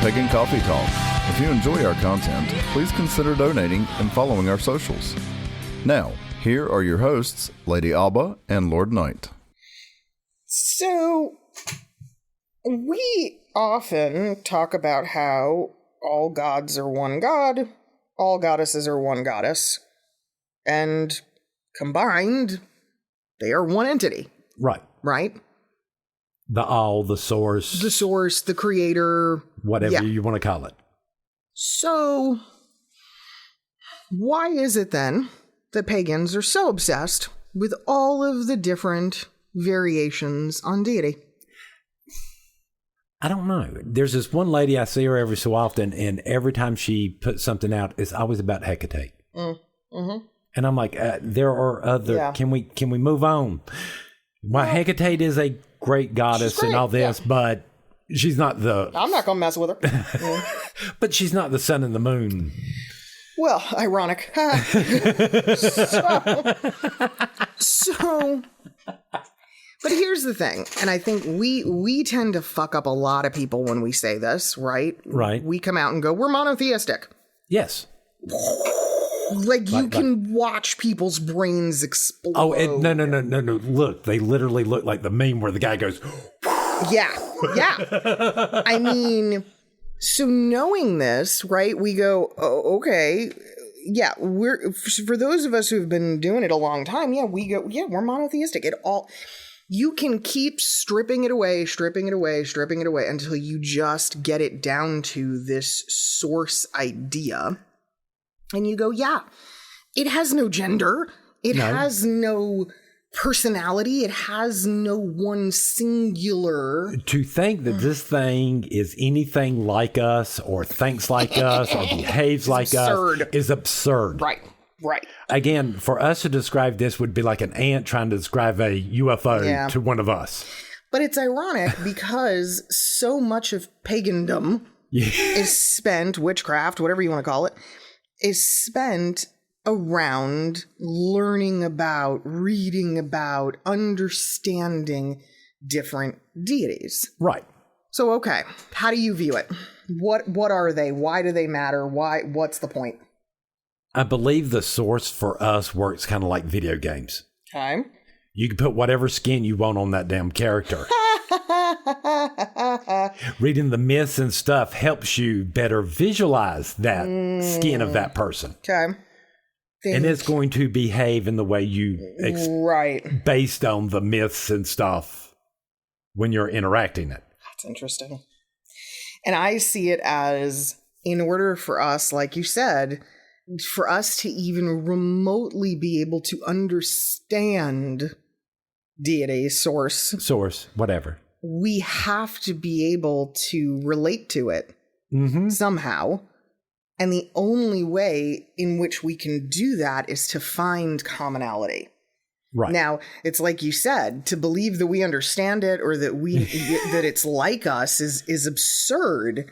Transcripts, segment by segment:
Pagan Coffee Talk. If you enjoy our content, please consider donating and following our socials. Now, here are your hosts, Lady Alba and Lord Knight. So, we often talk about how all gods are one god, all goddesses are one goddess, and combined, they are one entity. Right. Right? The all, the source. The source, the creator. Whatever you want to call it. So, why is it then that pagans are so obsessed with all of the different variations on deity? I don't know. There's this one lady, I see her every so often, and every time she puts something out, it's always about Hecate. Mm-hmm. And I'm like, there are other. Yeah. Can we move on? Well, Hecate is a great goddess and all this, but she's not the. I'm not gonna mess with her. But she's not the sun and the moon. Well, ironic. So, but here's the thing, and I think we tend to fuck up a lot of people when we say this, right? Right. We come out and go, we're monotheistic. Yes. Like you can watch people's brains explode. Oh, no. Look, they literally look like the meme where the guy goes. Yeah. I mean, so knowing this, right, we go, oh, okay. Yeah, we're, for those of us who've been doing it a long time, we go, we're monotheistic. You can keep stripping it away until you just get it down to this source idea. And you go, it has no gender. It has no personality. It has no one singular. To think that this thing is anything like us or thinks like us or behaves like us is absurd. Right. Again, for us to describe this would be like an ant trying to describe a UFO to one of us. But it's ironic because so much of pagandom is spent, witchcraft, whatever you want to call it, is spent around learning about, reading about, understanding different deities. Right. So, okay, how do you view it? What are they? Why do they matter? What's the point? I believe the source for us works kind of like video games. Okay. You can put whatever skin you want on that damn character. Reading the myths and stuff helps you better visualize that skin of that person. Okay. And it's going to behave in the way you right based on the myths and stuff when you're interacting it. That's interesting. And I see it as, in order for us, like you said, for us to even remotely be able to understand deity, source, whatever, we have to be able to relate to it somehow. And the only way in which we can do that is to find commonality. Right. Now, it's like you said, to believe that we understand it or that that it's like us is absurd.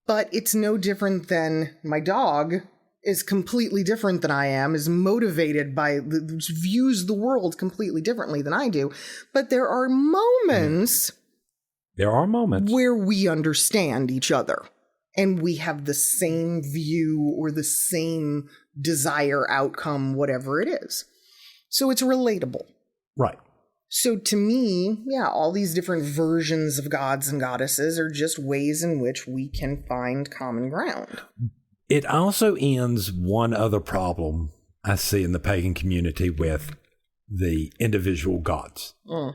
But it's no different than my dog is completely different than I am, is motivated by, views the world completely differently than I do. But there are moments. Where we understand each other. And we have the same view or the same desire, outcome, whatever it is. So it's relatable. Right. So to me, all these different versions of gods and goddesses are just ways in which we can find common ground. It also ends one other problem I see in the pagan community with the individual gods. All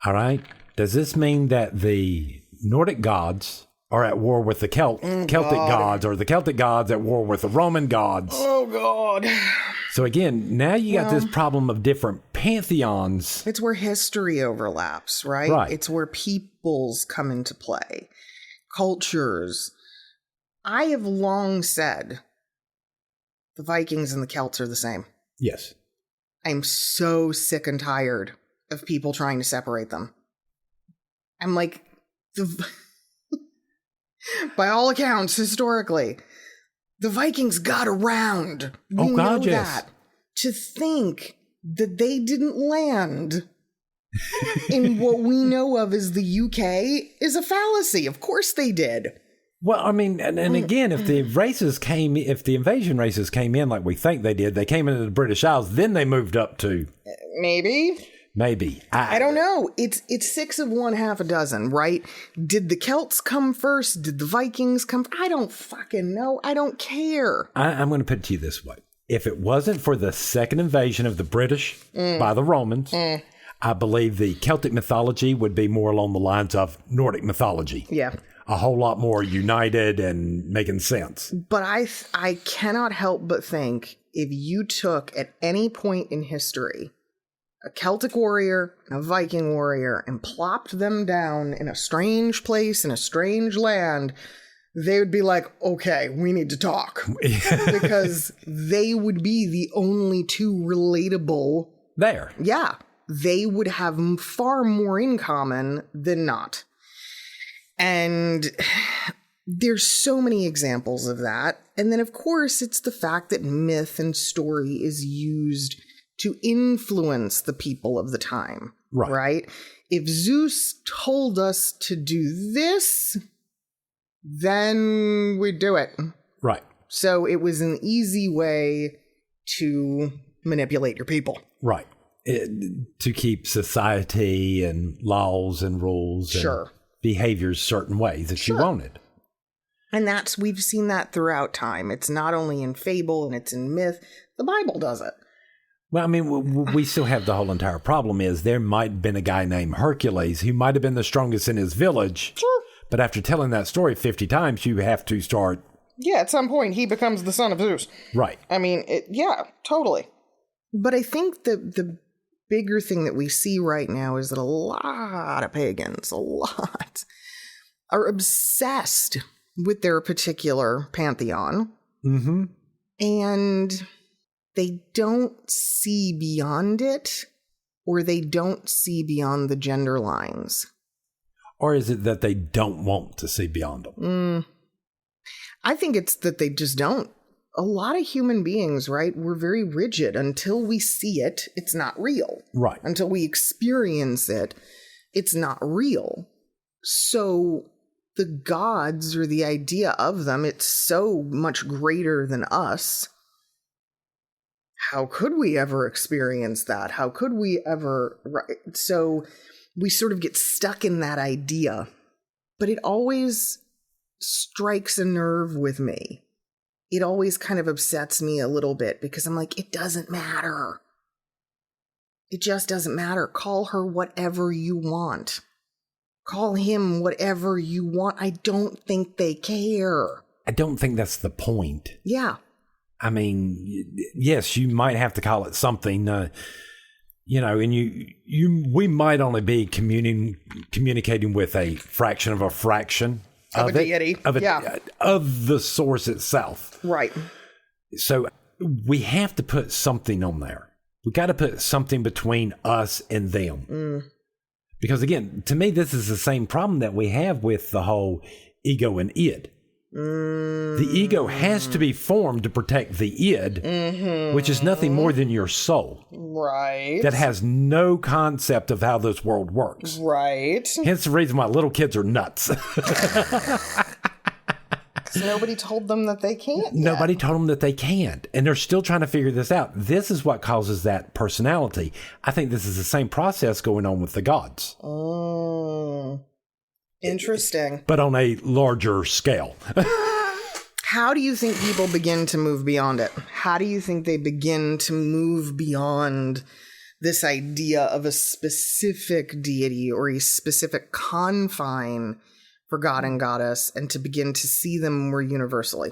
right. Does this mean that the Nordic gods are at war with the Celtic gods, or the Celtic gods at war with the Roman gods? Oh, God. So again, now you got this problem of different pantheons. It's where history overlaps, right? Right. It's where peoples come into play, cultures. I have long said the Vikings and the Celts are the same. Yes. I'm so sick and tired of people trying to separate them. I'm like, by all accounts, historically, the Vikings got around. We know that. To think that they didn't land in what we know of as the UK is a fallacy. Of course they did. Well, I mean, and again, if the invasion races came in like we think they did, they came into the British Isles, then they moved up to Maybe. I don't know. It's 6 of one, half a dozen, right? Did the Celts come first? Did the Vikings come? I don't fucking know. I don't care. I'm going to put it to you this way. If it wasn't for the second invasion of the British by the Romans, I believe the Celtic mythology would be more along the lines of Nordic mythology. Yeah. A whole lot more united and making sense. But I cannot help but think if you took at any point in history a Celtic warrior and a Viking warrior and plopped them down in a strange place in a strange land, they would be like, okay, we need to talk. Because they would be the only two relatable. There. Yeah. They would have far more in common than not. And there's so many examples of that. And then, of course, it's the fact that myth and story is used to influence the people of the time. Right? If Zeus told us to do this, then we'd do it. Right. So it was an easy way to manipulate your people. Right. To keep society and laws and rules and behaviors certain ways that you wanted. And we've seen that throughout time. It's not only in fable and it's in myth. The Bible does it. Well, I mean, we still have the whole entire problem is there might have been a guy named Hercules who might have been the strongest in his village. Sure. But after telling that story 50 times, you have to start. Yeah, at some point he becomes the son of Zeus. Right. I mean, yeah, totally. But I think the bigger thing that we see right now is that a lot of pagans, are obsessed with their particular pantheon. Mm-hmm. And they don't see beyond it, or they don't see beyond the gender lines. Or is it that they don't want to see beyond them? I think it's that they just don't. A lot of human beings, right, we're very rigid. Until we see it, it's not real. Right. Until we experience it, it's not real. So the gods, or the idea of them, it's so much greater than us. How could we ever experience that? How could we ever? Right? So we sort of get stuck in that idea. But it always strikes a nerve with me. It always kind of upsets me a little bit because I'm like, it doesn't matter. It just doesn't matter. Call her whatever you want. Call him whatever you want. I don't think they care. I don't think that's the point. Yeah. I mean, yes, you might have to call it something, and we might only be communicating with a fraction of a fraction of a deity, of the source itself. Right. So we have to put something on there. We got to put something between us and them. Because again, to me, this is the same problem that we have with the whole ego and id. The ego has to be formed to protect the id, which is nothing more than your soul. Right. That has no concept of how this world works. Right. Hence the reason why little kids are nuts. Because nobody told them that they can't. Nobody told them that they can't. And they're still trying to figure this out. This is what causes that personality. I think this is the same process going on with the gods. Interesting. But on a larger scale. How do you think people begin to move beyond it? How do you think they begin to move beyond this idea of a specific deity or a specific confine for God and goddess, and to begin to see them more universally?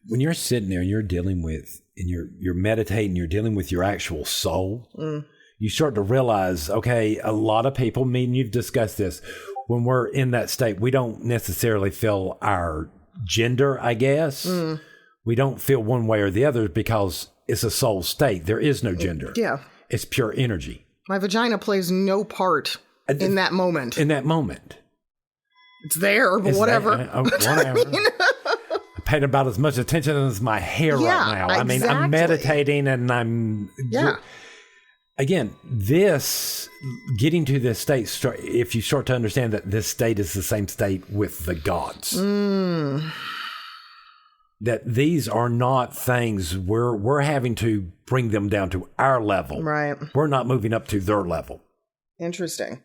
When you're sitting there and you're dealing with, and you're meditating, you're dealing with your actual soul, you start to realize, okay, a lot of people, me and you've discussed this, when we're in that state, we don't necessarily feel our gender, I guess. We don't feel one way or the other because it's a soul state. There is no gender. Yeah. It's pure energy. My vagina plays no part in that moment. In that moment. It's there, but whatever. Whatever. I paid about as much attention as my hair right now. I mean, I'm meditating and I'm... Yeah. again, this getting to this state, if you start to understand that this state is the same state with the gods, that these are not things we're having to bring them down to our level. Right. We're not moving up to their level. Interesting.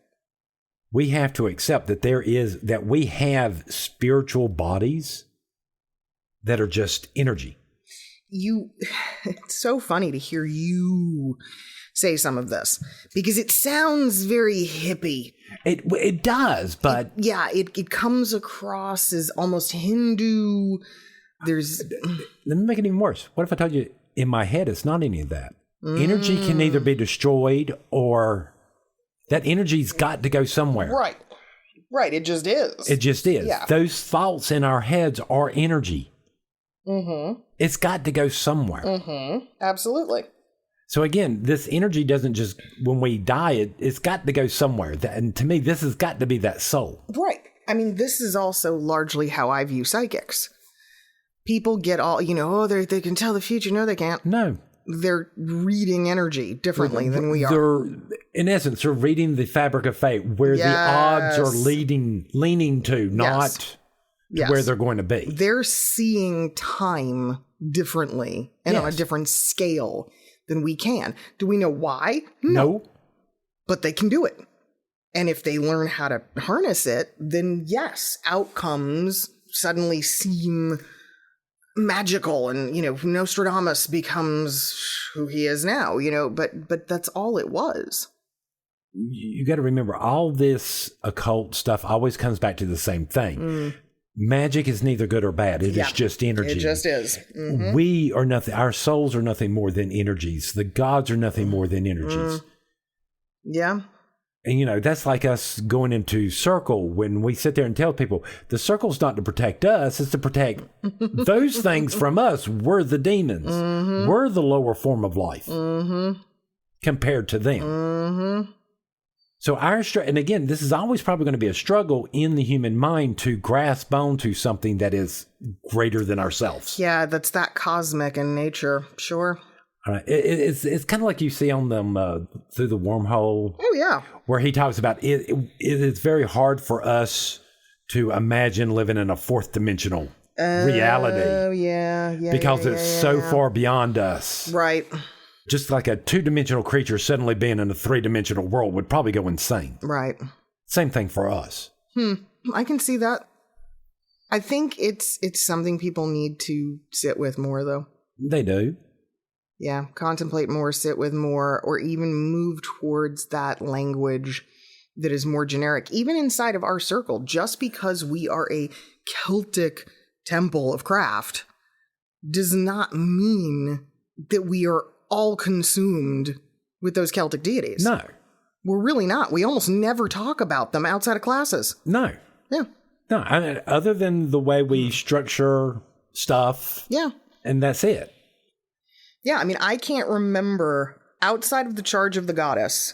We have to accept that we have spiritual bodies that are just energy. It's so funny to hear you say some of this because it sounds very hippie. It does, but it comes across as almost Hindu. Let me make it even worse. What if I told you in my head it's not any of that? Energy can either be destroyed or that energy's got to go somewhere. Right. It just is. It just is. Yeah. Those thoughts in our heads are energy. Mm-hmm. It's got to go somewhere. Mm-hmm. Absolutely. So again, this energy doesn't just, when we die, it's got to go somewhere. And to me, this has got to be that soul. Right. I mean, this is also largely how I view psychics. People get all, they can tell the future. No, they can't. No. They're reading energy differently than we are. They're, in essence, they're reading the fabric of fate, where the odds are leaning to, not where they're going to be. They're seeing time differently and on a different scale than we can. Do we know why? No. But they can do it. And if they learn how to harness it, then yes, outcomes suddenly seem magical, and Nostradamus becomes who he is now, but that's all it was. You got to remember, all this occult stuff always comes back to the same thing. Magic is neither good or bad. It is just energy. It just is. Mm-hmm. We are nothing. Our souls are nothing more than energies. The gods are nothing more than energies. Yeah. And, that's like us going into circle when we sit there and tell people the circle's not to protect us, it's to protect those things from us. We're the demons. Mm-hmm. We're the lower form of life compared to them. Mm-hmm. So and again, this is always probably going to be a struggle in the human mind to grasp onto something that is greater than ourselves. Yeah, that's that cosmic in nature. Sure. It's kind of like you see on them through the wormhole. Oh, yeah. Where he talks about it is very hard for us to imagine living in a fourth dimensional reality. Oh, yeah. Because it's so far beyond us. Right. Just like a two-dimensional creature suddenly being in a three-dimensional world would probably go insane. Right. Same thing for us. I can see that. I think it's something people need to sit with more, though. They do. Yeah, contemplate more, sit with more, or even move towards that language that is more generic, even inside of our circle. Just because we are a Celtic temple of craft does not mean that we are all consumed with those Celtic deities. No. We're really not. We almost never talk about them outside of classes. No. Yeah. No, other than the way we structure stuff. Yeah. And that's it. Yeah, I mean, I can't remember outside of the charge of the goddess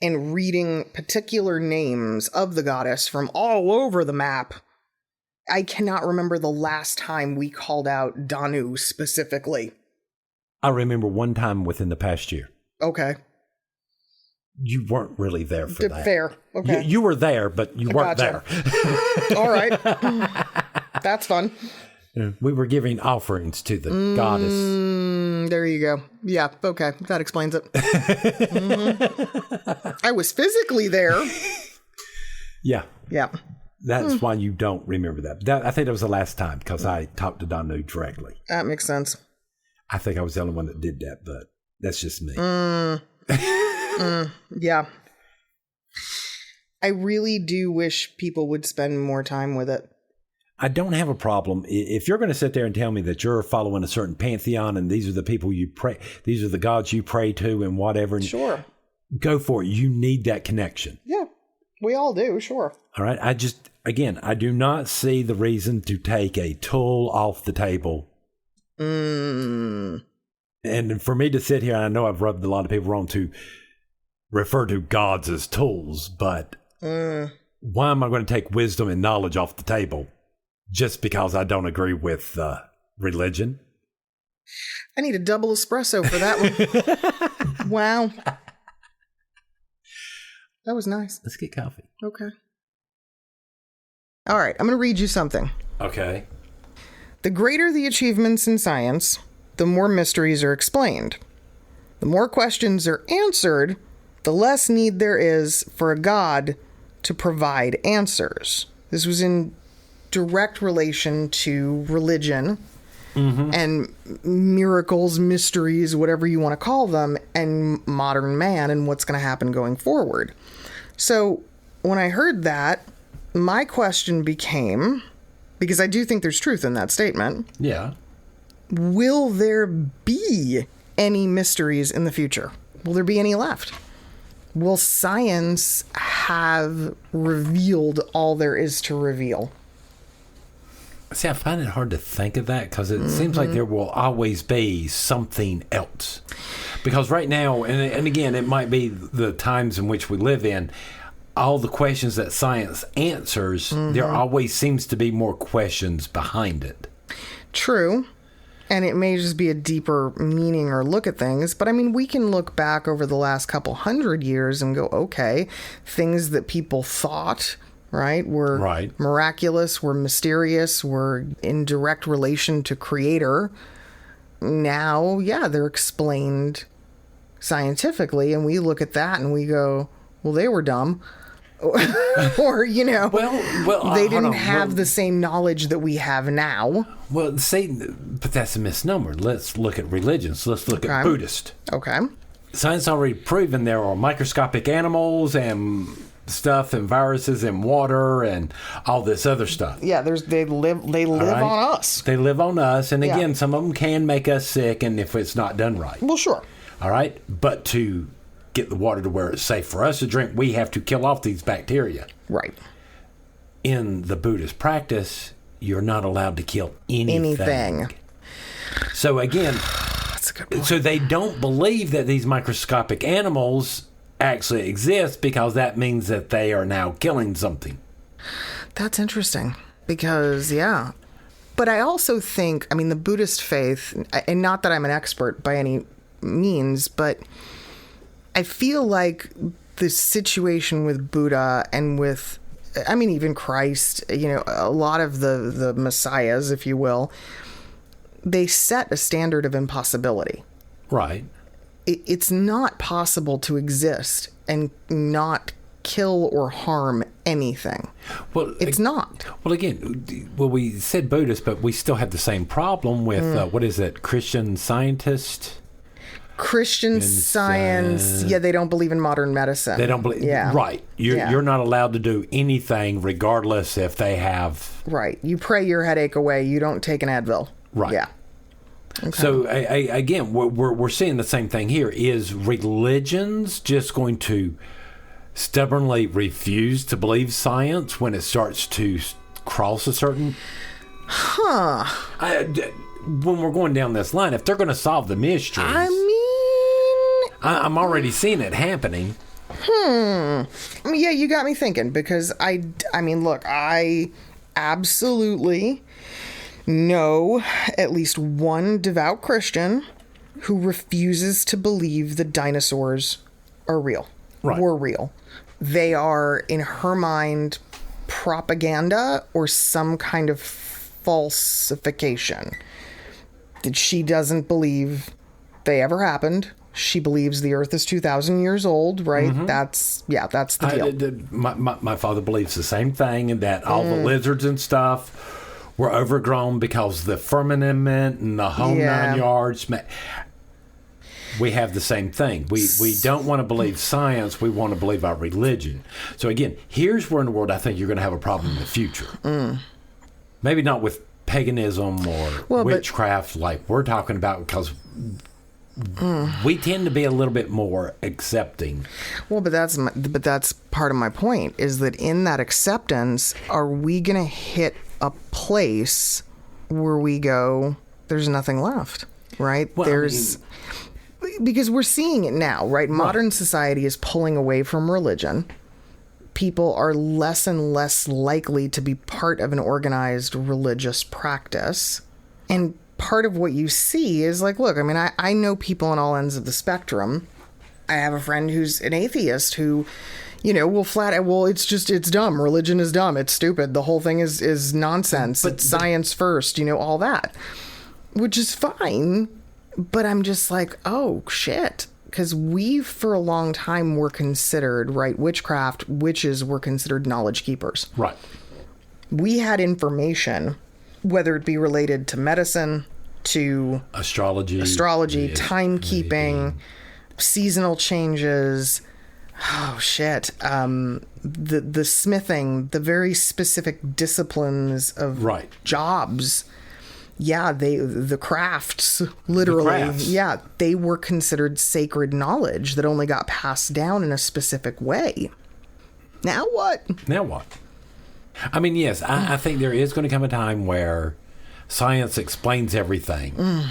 and reading particular names of the goddess from all over the map. I cannot remember the last time we called out Danu specifically. I remember one time within the past year. Okay. You weren't really there for that. Fair. Okay. You were there, but you weren't there. All right. That's fun. We were giving offerings to the goddess. There you go. Yeah, okay. That explains it. I was physically there. Yeah. Yeah. That's why you don't remember that. I think that was the last time because I talked to Danu directly. That makes sense. I think I was the only one that did that, but that's just me. Yeah. I really do wish people would spend more time with it. I don't have a problem. If you're going to sit there and tell me that you're following a certain pantheon and these are the people you pray, these are the gods you pray to and whatever. And sure. Go for it. You need that connection. Yeah, we all do. Sure. All right. I do not see the reason to take a tool off the table. And for me to sit here, I know I've rubbed a lot of people wrong to refer to gods as tools, but why am I going to take wisdom and knowledge off the table? Just because I don't agree with religion? I need a double espresso for that one. Wow. That was nice. Let's get coffee. Okay. All right, I'm going to read you something. Okay. The greater the achievements in science, the more mysteries are explained. The more questions are answered, the less need there is for a God to provide answers. This was in direct relation to religion and miracles, mysteries, whatever you want to call them, and modern man and what's going to happen going forward. So when I heard that, my question became, because I do think there's truth in that statement. Yeah. Will there be any mysteries in the future? Will there be any left? Will science have revealed all there is to reveal? See, I find it hard to think of that because it seems like there will always be something else. Because right now, and again, it might be the times in which we live in, all the questions that science answers, there always seems to be more questions behind it. True. And it may just be a deeper meaning or look at things. But I mean, we can look back over the last couple hundred years and go, okay, things that people thought, right, were miraculous, were mysterious, were in direct relation to Creator. Now, yeah, they're explained scientifically. And we look at that and we go, well, they were dumb. Or, you know, they didn't have the same knowledge that we have now. Well, but that's a misnomer. Let's look at religions. Let's look at Buddhist. Okay. Science already proven there are microscopic animals and stuff and viruses and water and all this other stuff. Yeah, they live on us. They live on us. And again, some of them can make us sick and if it's not done right. Well, sure. All right. But to get the water to where it's safe for us to drink, we have to kill off these bacteria. Right. In the Buddhist practice, you're not allowed to kill anything. So again, that's a good point. So they don't believe that these microscopic animals actually exist because that means that they are now killing something. That's interesting because, yeah. But I also think, I mean, the Buddhist faith, and not that I'm an expert by any means, but I feel like the situation with Buddha and with, I mean, even Christ, you know, a lot of the messiahs, if you will, they set a standard of impossibility. Right. It's not possible to exist and not kill or harm anything. Well, it's not. Well, again, we said Buddhist, but we still have the same problem with, what is it, Christian scientist? Christian science, they don't believe in modern medicine. They don't believe, right. You're not allowed to do anything regardless if they have... Right. You pray your headache away. You don't take an Advil. Right. Yeah. Okay. So, again, we're seeing the same thing here. Is religions just going to stubbornly refuse to believe science when it starts to cross a certain... when we're going down this line, if they're going to solve the mysteries... I mean... I'm already seeing it happening. Yeah, you got me thinking because I mean, look, I absolutely know at least one devout Christian who refuses to believe the dinosaurs are real. Right. Were real. They are, in her mind, propaganda or some kind of falsification. That she doesn't believe they ever happened. She believes the Earth is 2,000 years old, right? That's the deal. My father believes the same thing, and that all the lizards and stuff were overgrown because the firmament and the whole 9 yards. We have the same thing. We don't want to believe science. We want to believe our religion. So again, here's where in the world I think you're going to have a problem in the future. Maybe not with paganism or witchcraft like we're talking about because... we tend to be a little bit more accepting. Well, but that's part of my point is that in that acceptance, are we going to hit a place where we go, there's nothing left, right? Well, because we're seeing it now, right? Modern society is pulling away from religion. People are less and less likely to be part of an organized religious practice. And part of what you see is like, look, I mean, I know people on all ends of the spectrum. I have a friend who's an atheist who, it's dumb. Religion is dumb. It's stupid. The whole thing is nonsense. It's science first, all that, which is fine. But I'm just like, oh, shit. Because for a long time, were considered, right, witches were considered knowledge keepers. Right. We had information, whether it be related to medicine, to astrology, timekeeping, seasonal changes. Oh, shit. The smithing, the very specific disciplines of jobs. Yeah, the crafts, literally. Yeah, they were considered sacred knowledge that only got passed down in a specific way. Now what? I mean, yes, I think there is going to come a time where science explains everything.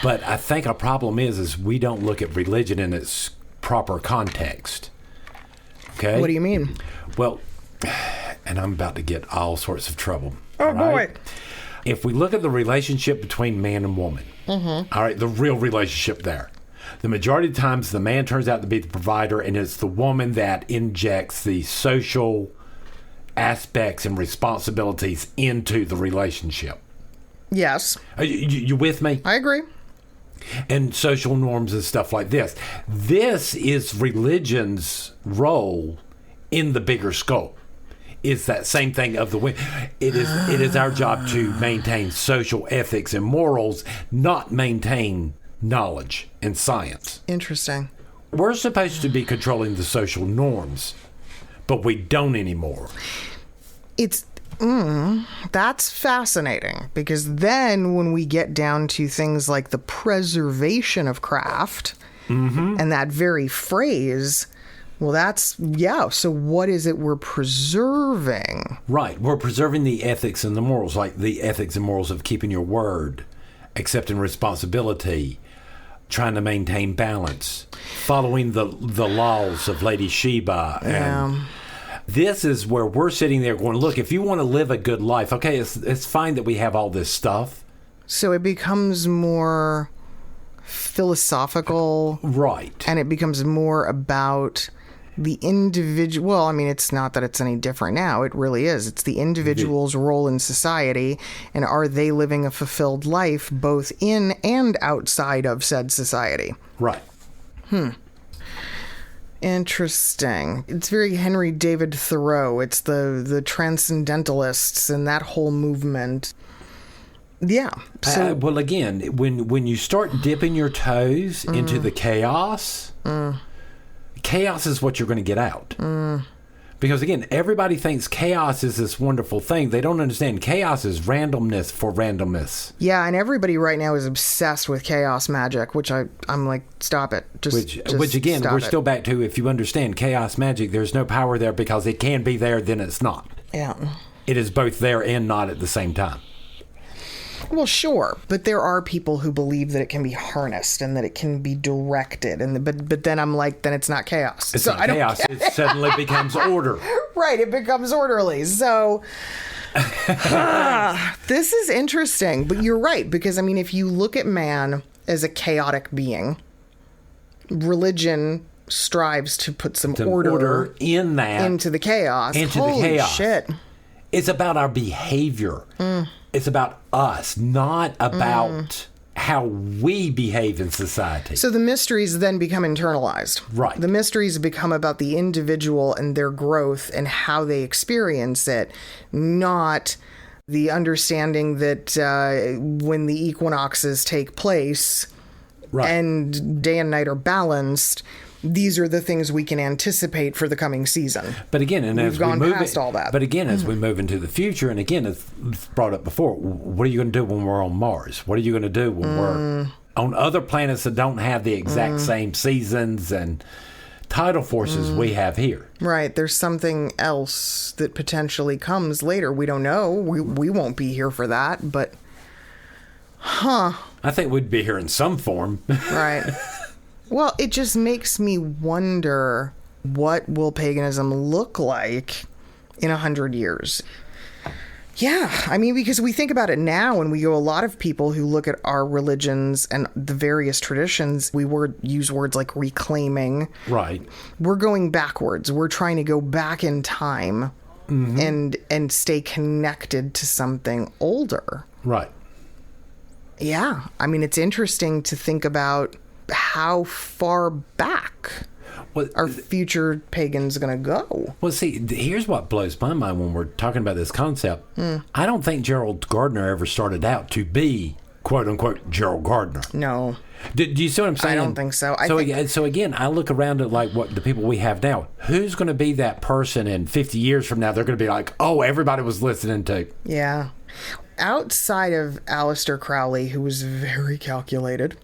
But I think our problem is we don't look at religion in its proper context. Okay? What do you mean? Well, and I'm about to get all sorts of trouble. Oh, boy. If we look at the relationship between man and woman, all right, the real relationship there, the majority of times the man turns out to be the provider, and it's the woman that injects the social aspects and responsibilities into the relationship. Yes. You with me? I agree. And social norms and stuff like this. This is religion's role in the bigger scope. Is that same thing of the women. It is our job to maintain social ethics and morals, not maintain knowledge and science. Interesting. We're supposed to be controlling the social norms, but we don't anymore. That's fascinating, because then when we get down to things like the preservation of craft and that very phrase, well, so what is it we're preserving? Right. We're preserving the ethics and the morals, like the ethics and morals of keeping your word, accepting responsibility, trying to maintain balance, following the laws of Lady Sheba. And this is where we're sitting there going, look, if you want to live a good life, okay, it's fine that we have all this stuff. So it becomes more philosophical. Right. And it becomes more about the individual. Well, I mean, it's not that it's any different now. It really is. It's the individual's role in society, and are they living a fulfilled life both in and outside of said society? Right. Interesting. It's very Henry David Thoreau. It's the transcendentalists and that whole movement. Yeah. So, well, again, when you start dipping your toes into the chaos, chaos is what you're going to get out. Because, again, everybody thinks chaos is this wonderful thing. They don't understand chaos is randomness for randomness. Yeah, and everybody right now is obsessed with chaos magic, which I'm like, stop it. Which again, we're still back to, if you understand chaos magic, there's no power there because it can be there, then it's not. Yeah. It is both there and not at the same time. Well, sure, but there are people who believe that it can be harnessed and that it can be directed, but then I'm like, then it's not chaos. It's not chaos. It suddenly becomes order. Right, it becomes orderly. So this is interesting, but you're right, because I mean, if you look at man as a chaotic being, religion strives to put some order in that, into the chaos. Holy shit! It's about our behavior. It's about us, not about how we behave in society. So the mysteries then become internalized. Right. The mysteries become about the individual and their growth and how they experience it, not the understanding that when the equinoxes take place and day and night are balanced, these are the things we can anticipate for the coming season. But again, and we've gone past all that. But again, as we move into the future, and again, it's brought up before, what are you going to do when we're on Mars? What are you going to do when we're on other planets that don't have the exact same seasons and tidal forces we have here? Right. There's something else that potentially comes later. We don't know. We won't be here for that, but I think we'd be here in some form. Right. Well, it just makes me wonder, what will paganism look like in 100 years? Yeah, I mean, because we think about it now and we go, a lot of people who look at our religions and the various traditions, use words like reclaiming. Right. We're going backwards. We're trying to go back in time and stay connected to something older. Right. Yeah, I mean, it's interesting to think about how far back our future pagans going to go. Well, see, here's what blows my mind when we're talking about this concept. I don't think Gerald Gardner ever started out to be, quote unquote, Gerald Gardner. No. Do you see what I'm saying? I don't think so. So again, I look around at like what the people we have now. Who's going to be that person in 50 years from now? They're going to be like, oh, everybody was listening to. Yeah. Outside of Aleister Crowley, who was very calculated,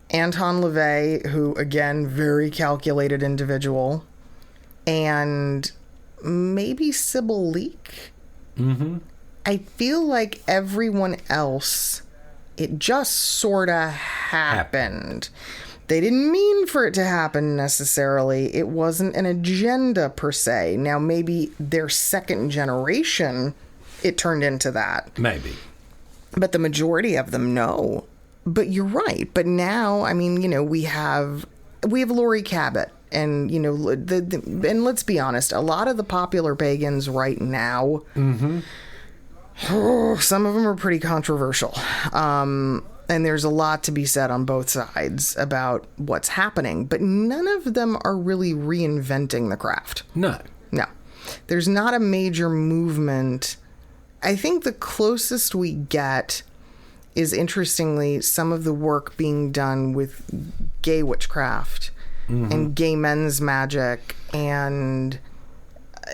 Anton LaVey, who, again, very calculated individual, and maybe Sybil Leek. I feel like everyone else, it just sort of happened. They didn't mean for it to happen necessarily. It wasn't an agenda per se. Now, maybe their second generation, it turned into that. Maybe. But the majority of them, no. But you're right. But now, I mean, you know, we have Laurie Cabot, and you know, and let's be honest, a lot of the popular pagans right now, some of them are pretty controversial, and there's a lot to be said on both sides about what's happening. But none of them are really reinventing the craft. No. There's not a major movement. I think the closest we get is, interestingly, some of the work being done with gay witchcraft and gay men's magic and,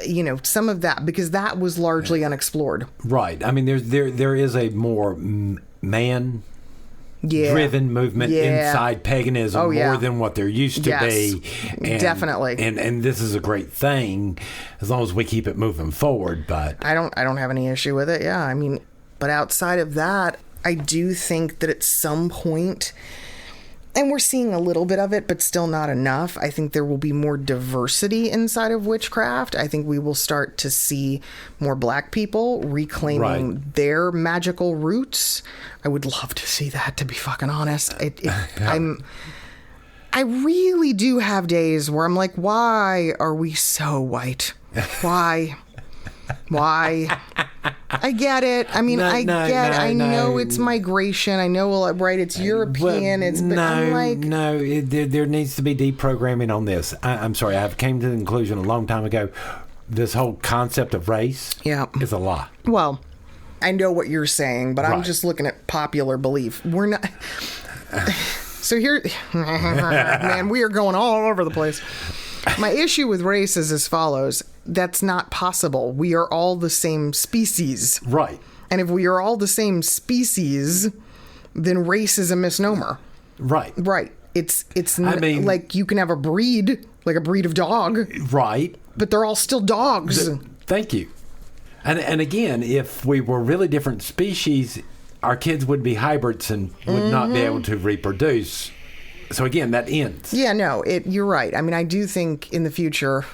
you know, some of that, because that was largely unexplored. Right. I mean, there is a more man driven movement inside paganism more than what there used to be. And, definitely. And this is a great thing as long as we keep it moving forward. But I don't have any issue with it. Yeah. I mean, but outside of that, I do think that at some point, and we're seeing a little bit of it, but still not enough, I think there will be more diversity inside of witchcraft. I think we will start to see more Black people reclaiming their magical roots. I would love to see that, to be fucking honest. I really do have days where I'm like, why are we so white? Why? I get it. I mean, I know it's migration. I know, right? It's European. I'm like, there needs to be deprogramming on this. I'm sorry. I came to the conclusion a long time ago. This whole concept of race is a lie. Well, I know what you're saying, but I'm just looking at popular belief. We're not. So here, man, we are going all over the place. My issue with race is as follows. That's not possible. We are all the same species. Right. And if we are all the same species, then race is a misnomer. Right. Right. It's like you can have a breed, like a breed of dog. Right. But they're all still dogs. Thank you. And again, if we were really different species, our kids would be hybrids and would not be able to reproduce. So again, that ends. Yeah, no, you're right. I mean, I do think in the future,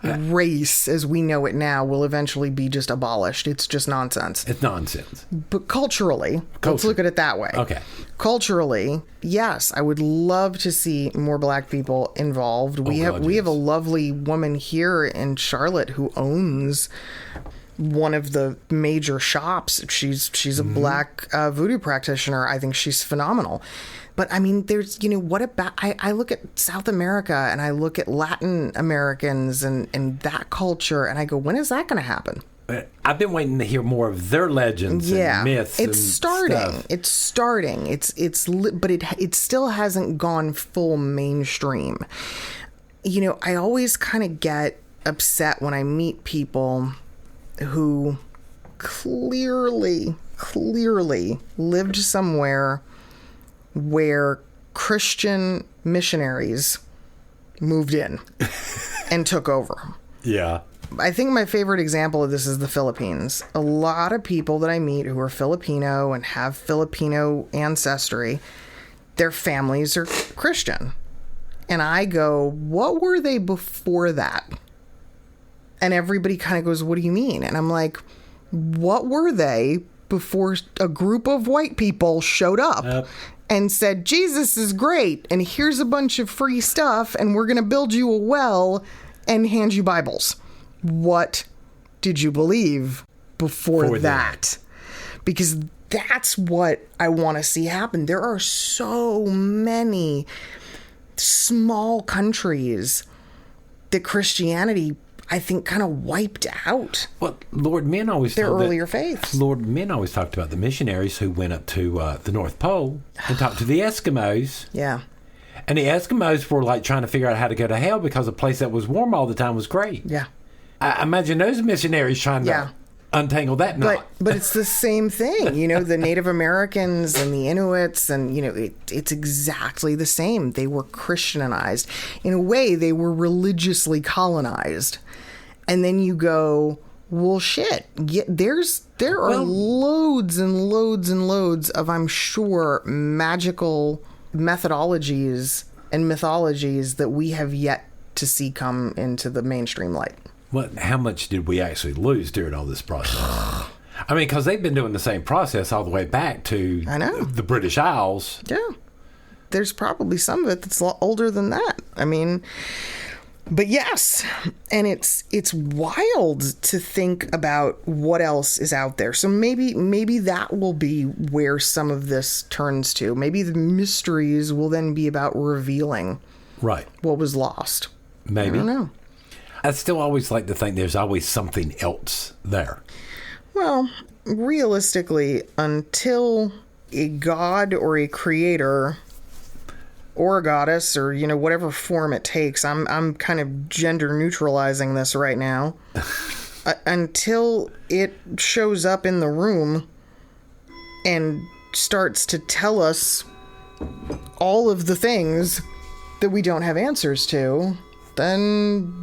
race as we know it now will eventually be just abolished. It's just nonsense. It's nonsense. But culturally, let's look at it that way. Okay. Culturally, yes, I would love to see more Black people involved. We have a lovely woman here in Charlotte who owns one of the major shops. She's a Black voodoo practitioner. I think she's phenomenal. But I mean, there's, you know, what about, I look at South America and I look at Latin Americans and that culture and I go, when is that going to happen? I've been waiting to hear more of their legends and myths. It's starting. It's starting. But it still hasn't gone full mainstream. You know, I always kind of get upset when I meet people who clearly lived somewhere where Christian missionaries moved in and took over. Yeah. I think my favorite example of this is the Philippines. A lot of people that I meet who are Filipino and have Filipino ancestry, their families are Christian. And I go, what were they before that? And everybody kind of goes, what do you mean? And I'm like, What were they before a group of white people showed up and said, Jesus is great, and here's a bunch of free stuff, and we're going to build you a well and hand you Bibles? What did you believe before that? Because that's what I want to see happen. There are so many small countries that Christianity, I think, kind of wiped out. Well, Lord, men always their earlier faiths. Lord, men always talked about the missionaries who went up to the North Pole and talked to the Eskimos. Yeah. And the Eskimos were like trying to figure out how to go to hell because a place that was warm all the time was great. Yeah. I imagine those missionaries trying to untangle that knot. But it's the same thing, the Native Americans and the Inuits, and it's exactly the same. They were Christianized. In a way, they were religiously colonized. And then you go, well, shit. There are loads and loads and loads of, I'm sure, magical methodologies and mythologies that we have yet to see come into the mainstream light. How much did we actually lose during all this process? I mean, because they've been doing the same process all the way back to the British Isles. Yeah. There's probably some of it that's a lot older than that. I mean, but yes. And it's wild to think about what else is out there. So maybe that will be where some of this turns to. Maybe the mysteries will then be about revealing what was lost. Maybe. I don't know. I still always like to think there's always something else there. Well, realistically, until a god or a creator or a goddess or, whatever form it takes, I'm kind of gender neutralizing this right now, until it shows up in the room and starts to tell us all of the things that we don't have answers to, then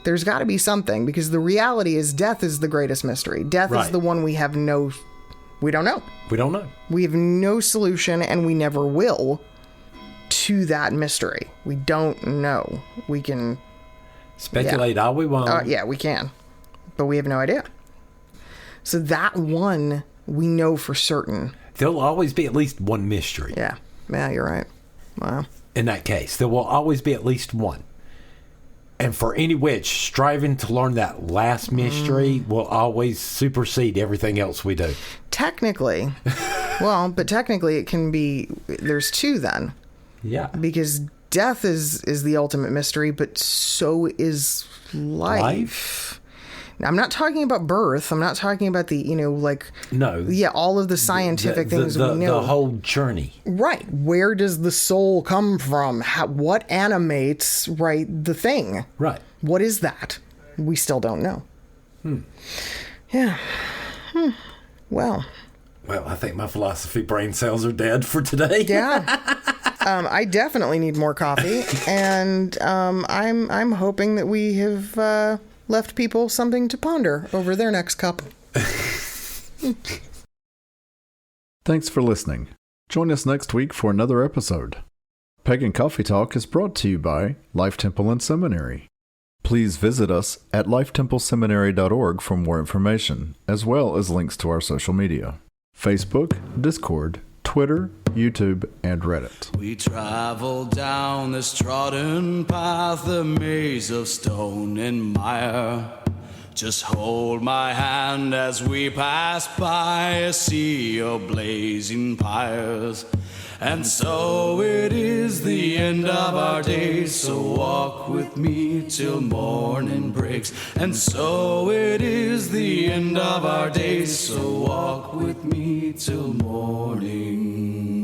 there's got to be something, because the reality is death is the greatest mystery. Death is the one we don't know. We don't know. We have no solution, and we never will, to that mystery. We don't know. We can speculate all we want. We can, but we have no idea. So that one we know for certain. There'll always be at least one mystery. Yeah, you're right. Wow. In that case, there will always be at least one. And for any witch, striving to learn that last mystery will always supersede everything else we do. Technically. Technically it can be, there's two then. Yeah. Because death is the ultimate mystery, but so is life. I'm not talking about birth. I'm not talking about the, No. Yeah, all of the scientific things we know. The whole journey. Right. Where does the soul come from? What animates, the thing? Right. What is that? We still don't know. Yeah. Well, I think my philosophy brain cells are dead for today. Yeah. I definitely need more coffee, and I'm hoping that we have left people something to ponder over their next cup. Thanks for listening. Join us next week for another episode. Pagan Coffee Talk is brought to you by Life Temple and Seminary. Please visit us at lifetempleseminary.org for more information, as well as links to our social media: Facebook, Discord, Twitter, YouTube, and Reddit. We travel down this trodden path, a maze of stone and mire. Just hold my hand as we pass by a sea of blazing pyres. And so it is the end of our days, so walk with me till morning breaks. And so it is the end of our days, so walk with me till morning.